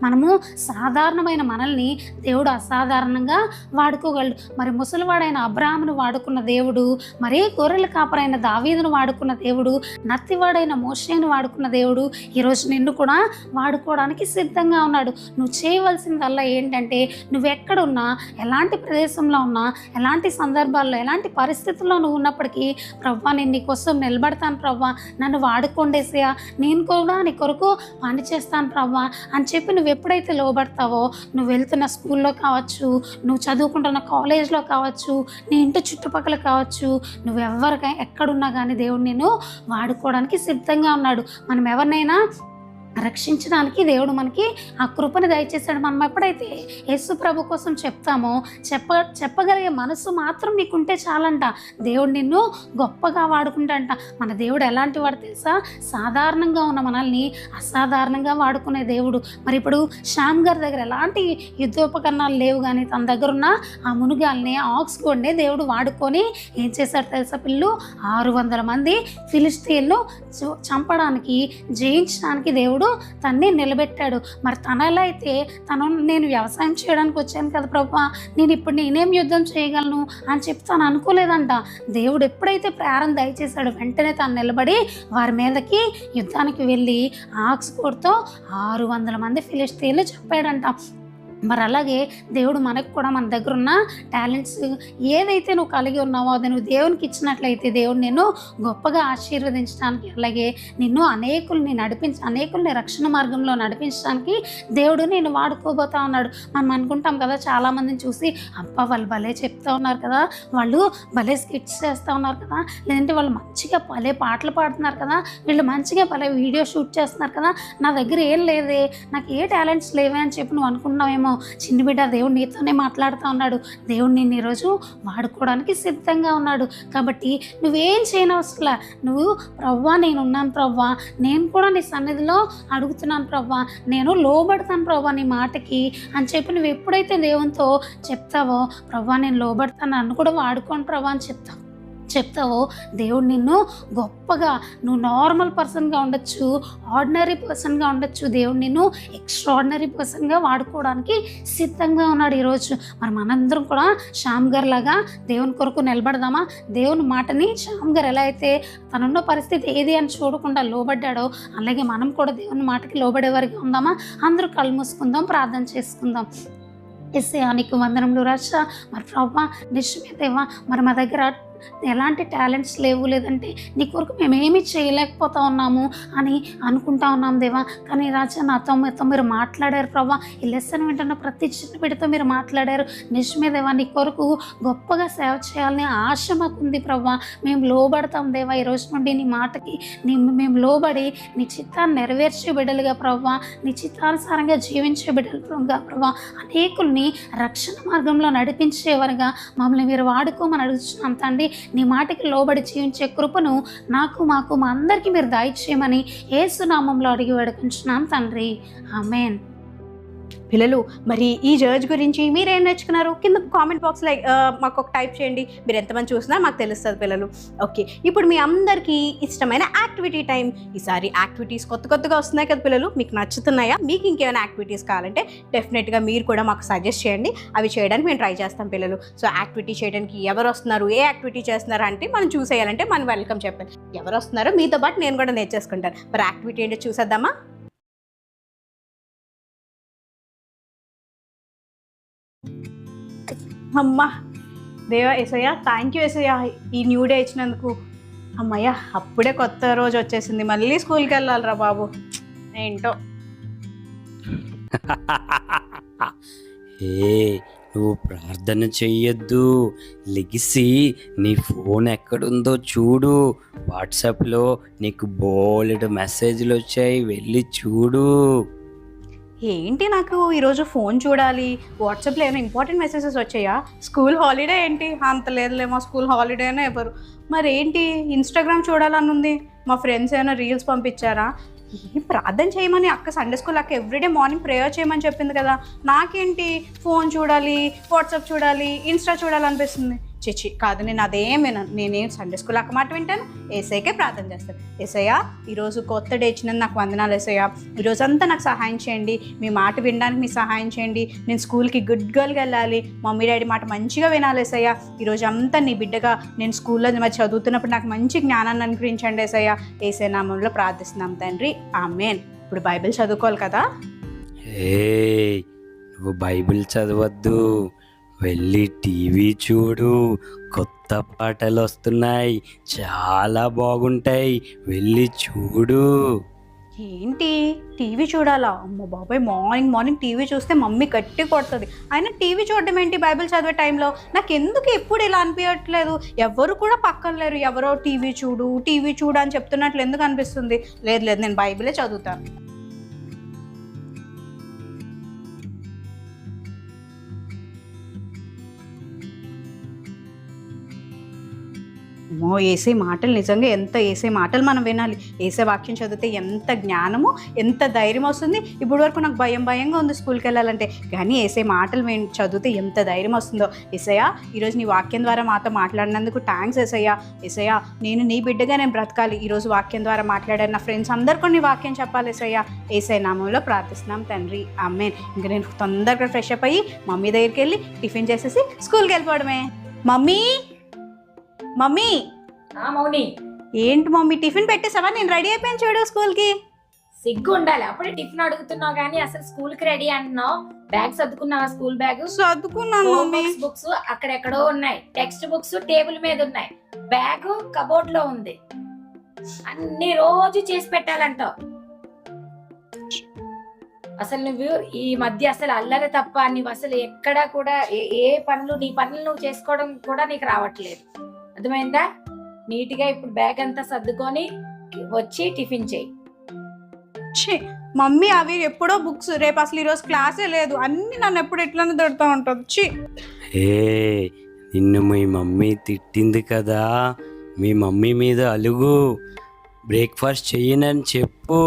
మనము సాధారణమైన మనల్ని దేవుడు అసాధారణంగా వాడుకోగలడు. మరి ముసలివాడైన అబ్రాహామును వాడుకున్న దేవుడు, మరి గొర్రెల కాపరైన దావీదును వాడుకున్న దేవుడు, నత్తివాడైన మోషేను వాడుకున్న దేవుడు ఈరోజు నిన్ను కూడా వాడుకోవడానికి సిద్ధంగా ఉన్నాడు. నువ్వు చేయవలసిందల్లా ఏంటంటే, నువ్వెక్కడున్నా, ఎలాంటి ప్రదేశంలో ఉన్నా, ఎలాంటి సందర్భాల్లో, ఎలాంటి పరిస్థితుల్లో నువ్వు ఉన్నప్పటికీ, ప్రవ్వా నేను నీ కోసం నిలబడతాను ప్రవ్వా, నన్ను వాడుకోండేసయా, నేను కూడా నీ కొరకు పని చేస్తాను ప్రవ్వా అని చెప్పి నువ్వు ఎప్పుడైతే లోబడతావో, నువ్వు వెళ్తున్న స్కూల్లో కావచ్చు, నువ్వు చదువుకుంటున్న కాలేజ్లో కావచ్చు, నీ ఇంటి చుట్టుపక్కల కావచ్చు, నువ్వు ఎక్కడున్నా కానీ దేవుడు నిన్ను వాడుకోవడానికి సిద్ధంగా ఉన్నాడు. మనం ఎవరినైనా రక్షించడానికి దేవుడు మనకి ఆ కృపను దయచేశాడు. మనం ఎప్పుడైతే యేసు ప్రభు కోసం చెప్తామో, చెప్పగలిగే మనసు మాత్రం నీకుంటే చాలంట, దేవుడు నిన్ను గొప్పగా వాడుకుంటాడంట. మన దేవుడు ఎలాంటి వాడు తెలుసా? సాధారణంగా ఉన్న మనల్ని అసాధారణంగా వాడుకునే దేవుడు. మరి ఇప్పుడు షామ్గర్ దగ్గర ఎలాంటి యుద్ధోపకరణాలు లేవు, కానీ తన దగ్గర ఉన్న ఆ మునుగాల్ని, ఆక్స్ గోడ్ని దేవుడు వాడుకొని ఏం చేశాడు తెలుసా? 600 మంది ఫిలిష్తీయులను చంపడానికి, జయించడానికి దేవుడు దేవుడు తన్ని నిలబెట్టాడు. మరి తన ఎలా అయితే నేను వ్యవసాయం చేయడానికి వచ్చాను కదా ప్రభా, నేను ఇప్పుడు నేనేం యుద్ధం చేయగలను అని చెప్పి తను అనుకోలేదంట. దేవుడు ఎప్పుడైతే ప్రేరణ దయచేశాడో వెంటనే తను నిలబడి వారి మీదకి యుద్ధానికి వెళ్ళి ఆక్స్ఫోర్డ్తో 600 మంది ఫిలిష్తీన్లు చెప్పాడంట. మరి అలాగే దేవుడు మనకు కూడా మన దగ్గర ఉన్న టాలెంట్స్ ఏదైతే నువ్వు కలిగి ఉన్నావో అది నువ్వు దేవునికి ఇచ్చినట్లయితే దేవుడు నిన్ను గొప్పగా ఆశీర్వదించడానికి, అలాగే నిన్ను అనేకుల్ని రక్షణ మార్గంలో నడిపించడానికి దేవుడు నేను వాడుకోబోతా ఉన్నాడు. మనం అనుకుంటాం కదా, చాలామందిని చూసి అబ్బా వాళ్ళు భలే చెప్తా ఉన్నారు కదా, వాళ్ళు భలే స్కిట్స్ చేస్తూ ఉన్నారు కదా, లేదంటే వాళ్ళు మంచిగా భలే పాటలు పాడుతున్నారు కదా, వీళ్ళు మంచిగా భలే వీడియో షూట్ చేస్తున్నారు కదా, నా దగ్గర ఏం లేదే, నాకు ఏ టాలెంట్స్ లేవే అని చెప్పి నువ్వు అనుకున్నావేమో. చిన్న బిడ్డ, దేవుడు నీతోనే మాట్లాడుతూ ఉన్నాడు. దేవుడు నిన్ను ఈరోజు వాడుకోవడానికి సిద్ధంగా ఉన్నాడు. కాబట్టి నువ్వేం చేయనవసరంలా, నువ్వు ప్రవ్వా నేనున్నాను ప్రవ్వా, నేను కూడా నీ సన్నిధిలో అడుగుతున్నాను ప్రవ్వా, నేను లోబడతాను ప్రవ్వా నీ మాటకి అని చెప్పి నువ్వు ఎప్పుడైతే దేవునితో చెప్తావో, ప్రవ్వా నేను లోబడతాను, నన్ను కూడా వాడుకోండి ప్రవ్వా అని చెప్తావో దేవుడు నిన్ను గొప్పగా, నువ్వు నార్మల్ పర్సన్గా ఉండొచ్చు, ఆర్డినరీ పర్సన్గా ఉండొచ్చు, దేవుడు నిన్ను ఎక్స్ట్రాడినరీ పర్సన్గా వాడుకోవడానికి సిద్ధంగా ఉన్నాడు ఈరోజు. మరి మనందరం కూడా శ్యామ్ గారు లాగా దేవుని కొరకు నిలబడదామా? దేవుని మాటని శ్యామ్ గారు ఎలా అయితే తనున్న పరిస్థితి ఏది అని చూడకుండా లోబడ్డాడో, అలాగే మనం కూడా దేవుని మాటకి లోబడే వారికి ఉందామా? అందరూ కళ్ళు మూసుకుందాం, ప్రార్థన చేసుకుందాం. యేసయ్యా నీకు వందనములు రాజా. మరి ప్రభా నిజమే దేవా, మరి మా దగ్గర ఎలాంటి టాలెంట్స్ లేవు, లేదంటే నీ కొరకు మేమేమీ చేయలేకపోతా ఉన్నాము అని అనుకుంటా ఉన్నాం దేవా. కానీ రాజా నాతో మీరు మాట్లాడారు ప్రభా, ఈ లెసన్ వింటున్న ప్రతి చిన్న బిడ్డతో మీరు మాట్లాడారు. నిజమే దేవా, నీ కొరకు గొప్పగా సేవ చేయాలని ఆశ మాకుంది ప్రభా. మేము లోబడతాం దేవా, ఈ రోజు నుండి నీ మాటకి మేము లోబడి నీ చిత్తాన్ని నెరవేర్చే బిడ్డలుగా ప్రభా, నీ చిత్తానుసారంగా జీవించే బిడ్డలుగా ప్రభా, అనేకుల్ని రక్షణ మార్గంలో నడిపించేవారుగా మమ్మల్ని మీరు వాడుకోమని అడుగుతున్నాం తండ్రి. నీ మాటకి లోబడి జీవించే కృపను మాకు మా అందరికీ మీరు దయచేయమని యేసు నామంలో అడిగి వేడుకుంటున్నాం తండ్రి, ఆమేన్. పిల్లలు, మరి ఈ జడ్జ్ గురించి మీరేం నేర్చుకున్నారు? కింద కామెంట్ బాక్స్లో మాకు ఒక టైప్ చేయండి. మీరు ఎంతమంది చూసినా మాకు తెలుస్తుంది పిల్లలు. ఓకే, ఇప్పుడు మీ అందరికీ ఇష్టమైన యాక్టివిటీ టైం. ఈసారి యాక్టివిటీస్ కొత్తగా వస్తున్నాయి కదా పిల్లలు, మీకు నచ్చుతున్నాయా? మీకు ఇంకేమైనా యాక్టివిటీస్ కావాలంటే డెఫినెట్గా మీరు కూడా మాకు సజెస్ట్ చేయండి, అవి చేయడానికి మేము ట్రై చేస్తాం పిల్లలు. సో యాక్టివిటీ చేయడానికి ఎవరు వస్తున్నారు, ఏ యాక్టివిటీ చేస్తున్నారు అంటే మనం చూసేయాలంటే మనం వెల్కమ్ చెప్పాలి. ఎవరు వస్తున్నారో మీతో పాటు నేను కూడా నేర్చేసుకుంటాను. మరి యాక్టివిటీ ఏంటో చూసేద్దామా? అమ్మా దేవా, యేసయ్య థ్యాంక్ యూ యేసయ్య, ఈ న్యూ డే ఇచ్చినందుకు. అమ్మయ్య, అప్పుడే కొత్త రోజు వచ్చేసింది, మళ్ళీ స్కూల్కి వెళ్ళాలిరా బాబు, ఏంటో. నువ్వు ప్రార్థన చెయ్యొద్దు, లెగిసి నీ ఫోన్ ఎక్కడుందో చూడు. వాట్సాప్లో నీకు బోలెడు మెసేజ్లు వచ్చాయి, వెళ్ళి చూడు. ఏంటి నాకు ఈరోజు ఫోన్ చూడాలి, వాట్సాప్లో ఏమైనా ఇంపార్టెంట్ మెసేజెస్ వచ్చాయా? స్కూల్ హాలిడే ఏంటి? అంత లేదులేమో, స్కూల్ హాలిడేనే ఎవరు. మరి ఏంటి ఇన్స్టాగ్రామ్ చూడాలని ఉంది, మా ఫ్రెండ్స్ ఏమైనా రీల్స్ పంపించారా? ప్రార్థన చేయమని అక్క సండే స్కూల్ అక్క ఎవ్రీడే మార్నింగ్ ప్రేయర్ చేయమని చెప్పింది కదా, నాకేంటి ఫోన్ చూడాలి, వాట్సాప్ చూడాలి, ఇన్స్టా చూడాలనిపిస్తుంది? చిచ్చి కాదు, నేను అదేం వినను. నేనేం సండే స్కూల్ అక్క మాట వింటాను, ఏసైకే ప్రార్థన చేస్తాను. ఏసయ్యా ఈరోజు కొత్త డే ఇచ్చినందుకు నాకు వందనాలు ఏసయ్యా, ఈరోజంతా నాకు సహాయం చేయండి, మీ మాట వినడానికి మీ సహాయం చేయండి. నేను స్కూల్కి గుడ్ గర్ల్గా వెళ్ళాలి, మమ్మీ డాడీ మాట మంచిగా వినాలి ఏసయ్యా. ఈరోజు అంతా నీ బిడ్డగా నేను స్కూల్లో మరి చదువుతున్నప్పుడు నాకు మంచి జ్ఞానాన్ని అనుగ్రహించండి ఏసయ్యా. యేసయ్య నామంలో ప్రార్థిస్తున్నాం తండ్రి, ఆమేన్. ఇప్పుడు బైబిల్ చదువుకోవాలి కదా. నువ్వు బైబిల్ చదవద్దు, వెళ్ళి టీవీ చూడు. కొత్త పాటలు వస్తున్నాయి, చాలా బాగుంటాయి, వెళ్ళి చూడు. ఏంటి టీవీ చూడాలా? అమ్మ బాబాయ్, మార్నింగ్ టీవీ చూస్తే మమ్మీ గట్టి కొడుతుంది. అయినా టీవీ చూడడం ఏంటి బైబిల్ చదివే టైంలో? నాకు ఎందుకు ఎప్పుడు ఇలా అనిపించట్లేదు, ఎవరు కూడా పక్కన లేరు, ఎవరో టీవీ చూడు అని చెప్తున్నట్లు ఎందుకు అనిపిస్తుంది? లేదు నేను బైబిలే చదువుతాను. ఏసే మాటలు నిజంగా ఎంత ఏసే మాటలు మనం వినాలి. ఏసే వాక్యం చదివితే ఎంత జ్ఞానము, ఎంత ధైర్యం వస్తుంది. ఇప్పుడు వరకు నాకు భయంగా ఉంది స్కూల్కి వెళ్ళాలంటే, కానీ ఏసే మాటలు చదివితే ఎంత ధైర్యం వస్తుందో. ఏసయ్యా, ఈరోజు నీ వాక్యం ద్వారా మాతో మాట్లాడినందుకు థ్యాంక్స్ ఏసయ్యా. ఏసయ్యా, నేను నీ బిడ్డగా నేను బ్రతకాలి. ఈరోజు వాక్యం ద్వారా మాట్లాడాను, నా ఫ్రెండ్స్ అందరికీ నీ వాక్యం చెప్పాలి ఏసయ్యా. ఏసే నామంలో ప్రార్థిస్తున్నాం తండ్రి, ఆమేన్. ఇంకా నేను తొందరగా ఫ్రెష్ అప్ అయ్యి మమ్మీ దగ్గరికి వెళ్ళి టిఫిన్ చేసేసి స్కూల్కి వెళ్ళిపోవడమే. మమ్మీ మమ్మీ మౌని, ఏంటి మమ్మీ టిఫిన్ పెట్టేసావా? నేను రెడీ అయిపోయాను చూడు స్కూల్కి. సిగ్గు ఉండాలి. అప్పుడే టిఫిన్ అడుగుతున్నావు కానీ అసలు స్కూల్ కి రెడీ అంటున్నావు. బ్యాగ్ సర్దుకున్నావా? స్కూల్ బ్యాగ్ చదువుకున్నాను మమ్మీ. బుక్స్ అక్కడెక్కడో ఉన్నాయి, టెక్స్ట్ బుక్స్ టేబుల్ మీద ఉన్నాయి, బ్యాగ్ కబోర్డ్ లో ఉంది. అన్ని రోజు చేసి పెట్టాలంటావు. అసలు నువ్వు ఈ మధ్య అసలు అల్లరి తప్ప నువ్వు అసలు ఎక్కడా కూడా ఏ పనులు నీ పనులు నువ్వు చేసుకోవడం కూడా నీకు రావట్లేదు. అర్థమైందా? నీట్ గా ఇప్పుడు బ్యాగ్ అంతా సర్దుకొని వచ్చి టిఫిన్ చేయి. మమ్మీ అవి ఎప్పుడో బుక్స్, రేపు అసలు ఈరోజు క్లాసే లేదు. అన్ని నన్ను ఎప్పుడు ఎట్లనే తిడతా ఉంటుంది. నిన్ను మీ మమ్మీ తిట్టింది కదా, మీ మమ్మీ మీద అలుగు. బ్రేక్ఫాస్ట్ చెయ్యనని చెప్పు,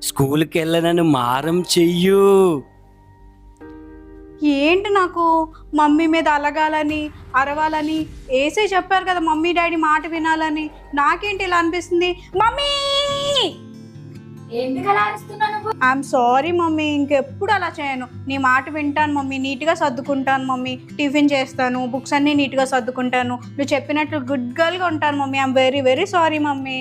స్కూల్కి వెళ్ళనని మారం చెయ్యు. ఏంటి నాకు మమ్మీ మీద అలగాలని అరవాలని ఏసే చెప్పారు కదా, మమ్మీ డాడీ మాట వినాలని. నాకేంటి ఇలా అనిపిస్తుంది? మమ్మీ ఎందుకు అలా అరుస్తున్నావు నువ్వు? ఐఎమ్ సారీ మమ్మీ, ఇంకెప్పుడు అలా చేయను. నీ మాట వింటాను మమ్మీ, నీట్గా సర్దుకుంటాను మమ్మీ, టిఫిన్ చేస్తాను, బుక్స్ అన్నీ నీట్గా సర్దుకుంటాను, నువ్వు చెప్పినట్లు గుడ్ గర్ల్గా ఉంటాను mummy. I'm very very sorry mummy.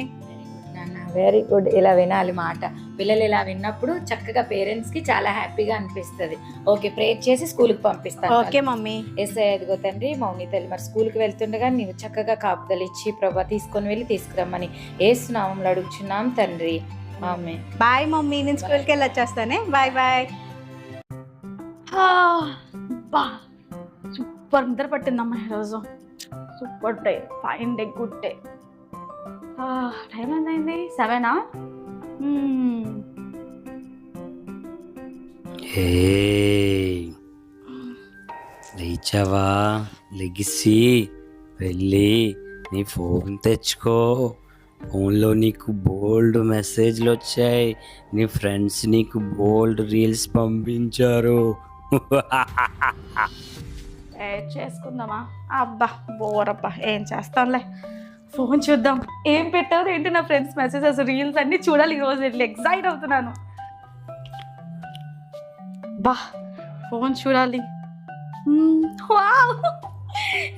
Very good. ఇలా వినాలి మాట. పిల్లలు ఇలా విన్నప్పుడు చక్కగా పేరెంట్స్ కి చాలా హ్యాపీగా అనిపిస్తుంది. ఓకే, ప్రేయర్ చేసి స్కూల్ కి పంపిస్తాను. Okay mummy. ఎస్, ఎదుగో తండ్రి, మౌని తల్లి మరి స్కూల్ కి వెళ్తుండగా నీవు చక్కగా కాపుదలు ఇచ్చి ప్రభా తీసుకొని వెళ్ళి తీసుకురమ్మని యేసు నామములో అడుగుచున్నాం తండ్రి, ఆమేన్. బాయ్ మమ్మీ, నేను స్కూల్కి వెళ్ళి వచ్చేస్తానే. Bye bye. సూపర్ నిద్ర పట్టిందమ్మా ఈరోజు. Super day, fine day, good day. Time ఎంతైంది? 7. లేచావా? లెగిసి వెళ్ళి నీ ఫోన్ తెచ్చుకో. ఫోన్లో నీకు బోల్డ్ మెసేజ్లు వచ్చాయి, నీ ఫ్రెండ్స్ నీకు బోల్డ్ రీల్స్ పంపించారు. చేసుకుందామా? అబ్బా బోరబ్బా, ఏం చేస్తానులే. ఫోన్ చూద్దాం, ఏం పెట్టారు ఏంటి నా ఫ్రెండ్స్ మెసేజెస్, రీల్స్ అన్నీ చూడాలి ఈరోజు. వెళ్ళి ఎక్సైట్ అవుతున్నాను. బా ఫోన్ చూడాలి. వావ్,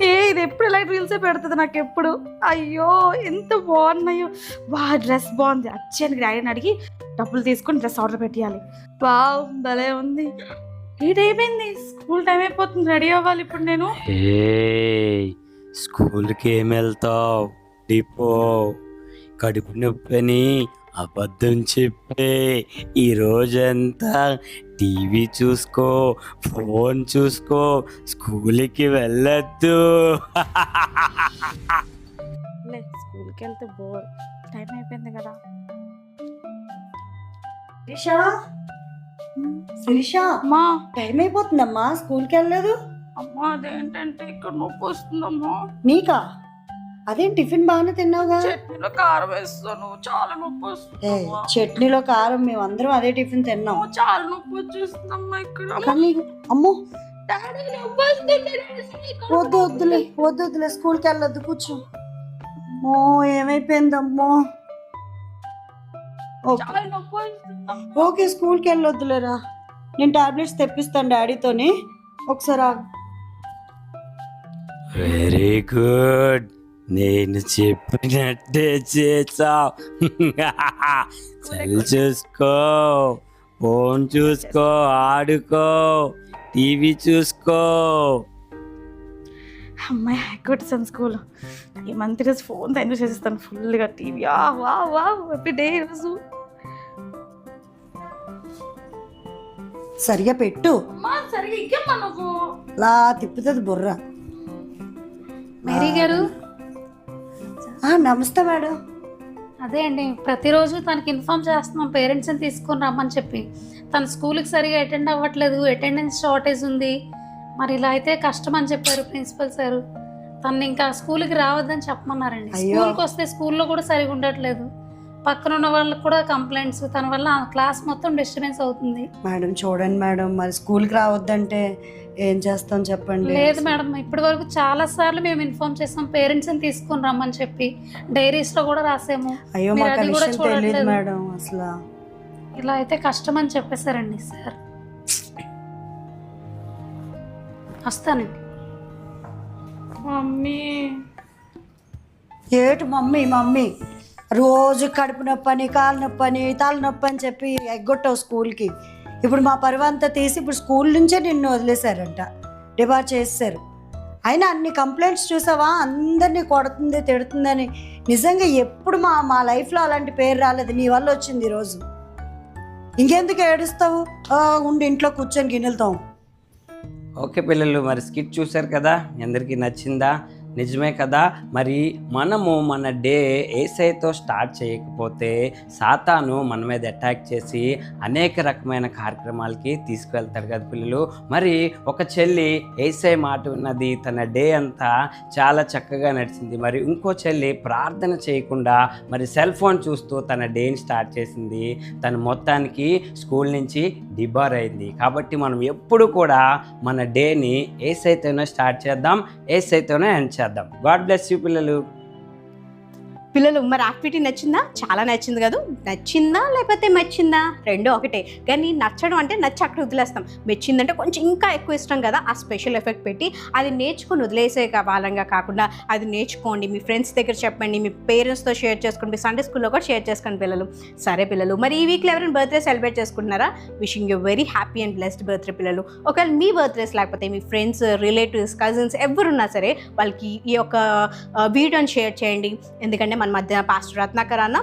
ఇది ఎప్పుడు ఇలా రీల్సే పెడుతుంది నాకు ఎప్పుడు. అయ్యో ఎంత బాగున్నాయో. వా డ్రెస్ బాగుంది. అచ్చానికి డాడీని అడిగి డబ్బులు తీసుకొని డ్రెస్ ఆర్డర్ పెట్టాలి. వావ్ భలే ఉంది. ఏమైంది? స్కూల్ టైం అయిపోతుంది, రెడీ అవ్వాలి ఇప్పుడు నేను. స్కూల్కి ఏమి వెళ్తావు? డిపో కడుపు నొప్పని అబద్ధం చెప్పే ఈ రోజంతా టీవీ చూసుకో, ఫోన్ చూసుకో, స్కూల్కి వెళ్ళొద్దు. స్కూల్కి వెళ్తే బోర్, టైం అయిపోయింది కదా. శిరీష, అమ్మా టైం అయిపోతుందమ్మా, స్కూల్కి వెళ్ళలేదు. అమ్మా అదేంటంటే ఇక్కడ నొప్పి వస్తుందమ్మా. నీకా? అదేం టిఫిన్ బాగానే తిన్నావుగా. చట్నీలో కారం వేస్తాను, చాలా నొప్పి వస్తుంది. చట్నీలో కారం, మేమందరం అదే టిఫిన్ తిన్నాం. చాలా నొప్పి వచ్చేస్తుందమ్మా ఇక్కడ. కానీ అమ్మో, డాడీ నొప్పి వస్తుంది. వద్దులే, స్కూల్కి వెళ్ళొద్దు, కూర్చో. అమ్మో ఏమైపోయిందమ్మో. చాలా నొప్పి వస్తుంది. ఓకే, స్కూల్కి వెళ్ళొద్దులేరా, నేను టాబ్లెట్స్ తెప్పిస్తాను డాడీతోని, ఒకసారి ఆగు. వెరీ గుడ్, నేను చెప్పినట్టే చేసావు. సెల్ చూసుకో, ఫోన్ చూసుకో, ఆడుకో, టీవీ చూసుకో. అమ్మాయి కొట్టేసాను స్కూల్. ఈ మంత్ రోజు ఫోన్ ఎంజాయ్ చేసేస్తాను ఫుల్గా. టీవీ ఎవ్రీ డే ఈరోజు. సరిగా పెట్టు. సరిగా ఇంకేమ్మా నువ్వు లా తిప్పుతుంది బుర్ర. మేరీ గారు, నమస్తే మేడం. అదే అండి, ప్రతిరోజు తనకి ఇన్ఫామ్ చేస్తున్నాం పేరెంట్స్ని తీసుకొని రమ్మని చెప్పి. తన స్కూల్కి సరిగా అటెండ్ అవ్వట్లేదు, అటెండెన్స్ షార్టేజ్ ఉంది. మరి ఇలా అయితే కష్టం అని చెప్పారు ప్రిన్సిపల్ సారు. తను ఇంకా స్కూల్కి రావద్దని చెప్పమన్నారండి. అయ్యో. స్కూల్కి వస్తే స్కూల్లో కూడా సరిగా ఉండట్లేదు. పక్కన ఉన్న వాళ్ళకి కూడా కంప్లైంట్స్, తన వల్ల క్లాస్ మొత్తం డిస్టర్బెన్స్ అవుతుంది. మేడం చూడండి మేడం, మరి స్కూల్కి రావద్దంటే ఏం చేస్తాం చెప్పండి. లేదు మేడం, ఇప్పటి వరకు చాలా సార్లు మేము ఇన్ఫార్మ్ చేసాం, పేరెంట్స్ని తీసుకొని రమ్మని చెప్పి డైరీస్లో కూడా రాసాము. అయ్యో మీరు మాకు అది ఆ కూడా విషయం తెలియదు చూడట్లేదు. మేడం అసలు. ఇలా అయితే కష్టం అని చెప్పేశారండి సార్. వస్తానండి. మమ్మీ ఏటు మమ్మీ మమ్మీ రోజు కడుపు నొప్పని, కాలు నొప్పని, తల నొప్పి అని చెప్పి ఎగ్గొట్టావు స్కూల్కి. ఇప్పుడు మా పరువంతా తీసి ఇప్పుడు స్కూల్ నుంచే నిన్ను వదిలేశారంట, డిబార్ చేశారు. అయినా అన్ని కంప్లైంట్స్ చూసావా, అందరినీ కొడుతుంది తిడుతుందని. నిజంగా ఎప్పుడు మా లైఫ్లో అలాంటి పేరు రాలేదు, నీ వల్ల వచ్చింది ఈరోజు. ఇంకెందుకు ఏడుస్తావు, ఉండి ఇంట్లో కూర్చొని గిన్నెలతావు. ఓకే పిల్లలు, మరి స్కిట్ చూశారు కదా, మీ అందరికీ నచ్చిందా? నిజమే కదా. మరి మనము మన డే ఏసైతో స్టార్ట్ చేయకపోతే సాతాను మన మీద అటాక్ చేసి అనేక రకమైన కార్యక్రమాలకి తీసుకువెళ్తాడు కదా పిల్లలు. మరి ఒక చెల్లి ఏసై మాట ఉన్నది, తన డే అంతా చాలా చక్కగా నడిచింది. మరి ఇంకో చెల్లి ప్రార్థన చేయకుండా మరి సెల్ ఫోన్ చూస్తూ తన డేని స్టార్ట్ చేసింది. తను మొత్తానికి స్కూల్ నుంచి డిబార్ అయింది. కాబట్టి మనం ఎప్పుడు కూడా మన డేని ఏసైతోనే స్టార్ట్ చేద్దాం, ఏసైతోనే ఎండ్ చేద్దాం. గాడ్ బ్లెస్ యూ పిల్లలు. పిల్లలు మరి యాక్టివిటీ నచ్చిందా? చాలా నచ్చింది కదా. నచ్చిందా లేకపోతే మెచ్చిందా? రెండో ఒకటే. కానీ నచ్చడం అంటే నచ్చి అక్కడ వదిలేస్తాం, మెచ్చిందంటే కొంచెం ఇంకా ఎక్కువ ఇష్టం కదా. ఆ స్పెషల్ ఎఫెక్ట్ పెట్టి అది నేర్చుకొని వదిలేసే కావాలంగా కాకుండా అది నేర్చుకోండి, మీ ఫ్రెండ్స్ దగ్గర చెప్పండి, మీ పేరెంట్స్తో షేర్ చేసుకోండి, మీ సండే స్కూల్లో కూడా షేర్ చేసుకోండి పిల్లలు. సరే పిల్లలు, మరి ఈ వీక్లో ఎవరైనా బర్త్డే సెలబ్రేట్ చేసుకుంటున్నారా? Wishing you very happy and blessed birthday పిల్లలు. ఒకవేళ మీ బర్త్డేస్ లేకపోతే మీ ఫ్రెండ్స్, రిలేటివ్స్, కజిన్స్ ఎవరున్నా సరే వాళ్ళకి ఈ యొక్క వీడియోని షేర్ చేయండి. ఎందుకంటే మన మధ్య పాస్టర్ రత్నాకర్ అన్న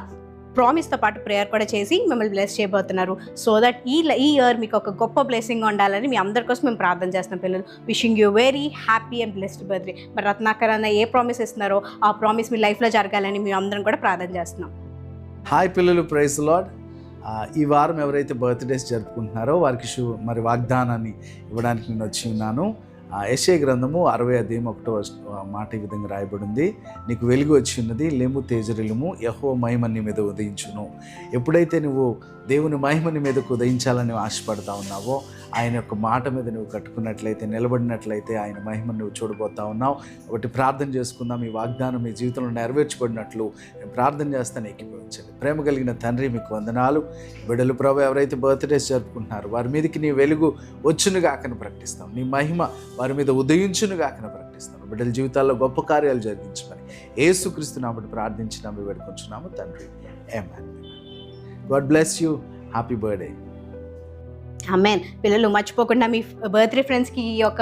ప్రామిస్తో పాటు ప్రేయర్ కూడా చేసి మిమ్మల్ని బ్లెస్ చేయబోతున్నారు. సో దట్ ఈ ఇయర్ మీకు ఒక గొప్ప బ్లెస్సింగ్ ఉండాలని మీ అందరి కోసం మేము ప్రార్థన చేస్తున్నాం పిల్లలు. Wishing you very happy and blessed birthday. మరి రత్నాకర్ అన్న ఏ ప్రామిస్ ఇస్తున్నారో ఆ ప్రామిస్ మీ లైఫ్లో జరగాలని మేము అందరం కూడా ప్రార్థన చేస్తున్నాం. హాయ్ పిల్లలు, ప్రైజ్ లార్డ్. ఈ వారం ఎవరైతే బర్త్డేస్ జరుపుకుంటున్నారో వారికి మరి వాగ్దానాన్ని ఇవ్వడానికి నేను వచ్చి ఉన్నాను. యెషయా గ్రంథము 60:1 మాట ఈ విధంగా రాయబడింది. నీకు వెలుగు వచ్చి ఉన్నది, లేము తేజరిలుము, యెహోవా మహిమ నీ మీద ఉదయించును. ఎప్పుడైతే నువ్వు దేవుని మహిమని మీదకు ఉదయించాలని ఆశపడతా ఉన్నావో, ఆయన యొక్క మాట మీద నువ్వు కట్టుకున్నట్లయితే, నిలబడినట్లయితే ఆయన మహిమను నువ్వు చూడబోతా ఉన్నావు. ఒకటి ప్రార్థన చేసుకుందాం. ఈ వాగ్దానం మీ జీవితంలో నెరవేర్చబడినట్లు నేను ప్రార్థన చేస్తాను, ఏకీభవించండి. ప్రేమ కలిగిన తండ్రి, మీకు వందనాలు. బిడ్డలు ప్రభు ఎవరైతే బర్త్డేస్ జరుపుకుంటున్నారో వారి మీదకి నీ వెలుగు వచ్చునుగాకని ప్రకటిస్తాం, నీ మహిమ వారి మీద ఉదయించునుగాకని ప్రకటిస్తాను. బిడ్డల జీవితాల్లో గొప్ప కార్యాలు జరిగించమని యేసుక్రీస్తు నామమున ప్రార్థించినాము, వేడుకొంచున్నాము తండ్రి. Amen. God bless you. Happy birthday. Amen. పిల్లలు మర్చిపోకుండా మీ బర్త్డే ఫ్రెండ్స్కి ఈ యొక్క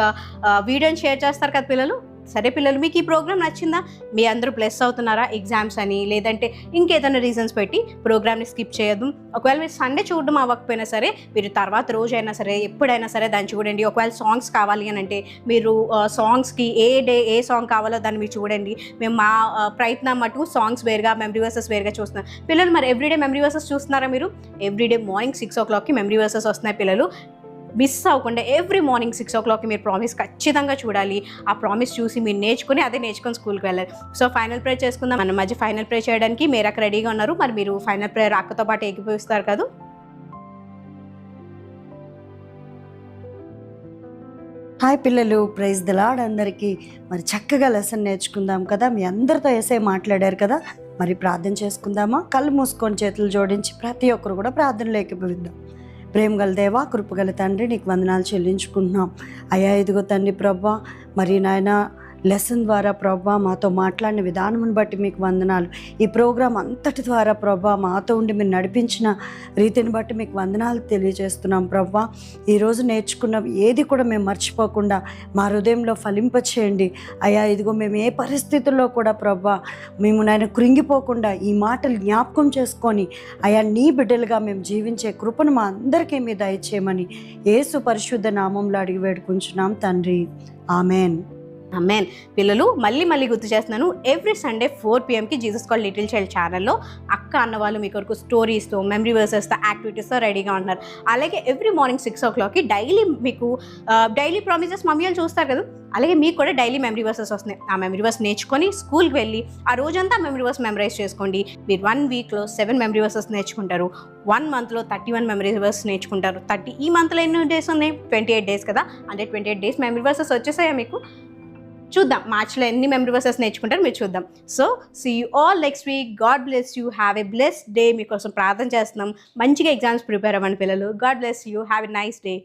వీడియోని షేర్ చేస్తారు కదా పిల్లలు. సరే పిల్లలు, మీకు ఈ ప్రోగ్రామ్ నచ్చిందా? మీ అందరూ బ్లెస్ అవుతున్నారా? ఎగ్జామ్స్ అని లేదంటే ఇంకేదైనా రీజన్స్ పెట్టి ప్రోగ్రామ్ని స్కిప్ చేయొద్దు. ఒకవేళ మీరు సండే చూడడం అవ్వకపోయినా సరే మీరు తర్వాత రోజైనా సరే ఎప్పుడైనా సరే దాన్ని చూడండి. ఒకవేళ సాంగ్స్ కావాలి అని అంటే మీరు సాంగ్స్కి ఏ డే ఏ సాంగ్ కావాలో దాన్ని మీరు చూడండి. మేము మా ప్రయత్నం మటుకు సాంగ్స్ వేరుగా, మెమరీ వర్సెస్ వేరుగా చూస్తున్నాం. పిల్లలు మరి ఎవ్రీడే మెమరీ వర్సెస్ చూస్తున్నారా మీరు? ఎవ్రీడే మార్నింగ్ 6 o'clockకి మెమరీ వర్సెస్ వస్తున్నాయి పిల్లలు. మిస్ అవ్వకుండా ఎవ్రీ మార్నింగ్ 6 o'clockకి మీరు ప్రామిస్ ఖచ్చితంగా చూడాలి. ఆ ప్రామిస్ చూసి మీరు నేర్చుకుని అదే నేర్చుకొని స్కూల్కి వెళ్ళాలి. సో ఫైనల్ ప్రేయర్ చేసుకుందాం. మన మధ్య ఫైనల్ ప్రేయర్ చేయడానికి మేరకు రెడీగా ఉన్నారు. మరి మీరు ఫైనల్ ప్రేయర్ అక్కతో పాటు ఏకీభవిస్తారు కదా? హాయ్ పిల్లలు, ప్రైజ్ ద లార్డ్ అందరికీ. మరి చక్కగా లెసన్ నేర్చుకుందాం కదా. మీ అందరితో యేసయ్య మాట్లాడారు కదా. మరి ప్రార్థన చేసుకుందామా? కళ్ళు మూసుకొని చేతులు జోడించి ప్రతి ఒక్కరు కూడా ప్రార్థనలో ఏకీభవిద్దాం. ప్రేమ గల దేవా, కృపగల తండ్రి, నీకు వందనాలు చెల్లించుకుంటున్నాం అయ్యా. ఇదిగో తండ్రి ప్రభా, మరి నాయన లెసన్ ద్వారా ప్రభా మాతో మాట్లాడిన విధానమును బట్టి మీకు వందనాలు. ఈ ప్రోగ్రాం అంతటి ద్వారా ప్రభా మాతో ఉండి మీరు నడిపించిన రీతిని బట్టి మీకు వందనాలు తెలియజేస్తున్నాం ప్రభా. ఈరోజు నేర్చుకున్న ఏది కూడా మేము మర్చిపోకుండా మా హృదయంలో ఫలింపచేయండి అయ్యా. ఇదిగో మేము ఏ పరిస్థితుల్లో కూడా ప్రభా మేము నాయన కృంగిపోకుండా ఈ మాటలు జ్ఞాపకం చేసుకొని అయ్యా నీ బిడ్డలుగా మేము జీవించే కృపను మా అందరికీ మీద దయచేయమని యేసు పరిశుద్ధ నామంలో అడిగి వేడుకుంటున్నాం తండ్రి. ఆమెన్. అమెన్. పిల్లలు మళ్ళీ గుర్తు చేస్తున్నాను, every Sunday 4 PM Jesus call little child ఛానల్లో అక్క అన్న వాళ్ళు మీ కొరకు స్టోరీస్తో, మెమరీ వర్సెస్తో, యాక్టివిటీస్తో రెడీగా ఉన్నారు. అలాగే ఎవ్రీ మార్నింగ్ 6 o'clockకి డైలీ మీకు డైలీ ప్రామిసెస్ మమ్మీ వాళ్ళు చూస్తారు కదా, అలాగే మీకు కూడా డైలీ మెమరీ వర్సెస్ వస్తున్నాయి. ఆ మెమరీ వర్స్ నేర్చుకొని స్కూల్కి వెళ్ళి ఆ రోజంతా మెమరీ వర్స్ మెమరైజ్ చేసుకోండి. మీరు 1 weekలో 7 మెమరీ వర్సెస్ నేర్చుకుంటారు. 1 monthలో 31 మెమరీ వర్స్ నేర్చుకుంటారు. ఈ మంత్లో ఎన్ని డేస్ ఉన్నాయి? 28 days కదా, అంటే 28 days మెమరీ వర్సెస్ వచ్చేసాయా మీకు? చూద్దాం మార్చ్లో ఎన్ని మెమరీ వర్సెస్ నేర్చుకుంటారు మీరు చూద్దాం. So see you all next week. God bless you. Have a blessed day. మీకోసం ప్రార్థన చేస్తున్నాం. మంచిగా ఎగ్జామ్స్ ప్రిపేర్ అవ్వండి పిల్లలు. God bless you. Have a nice day.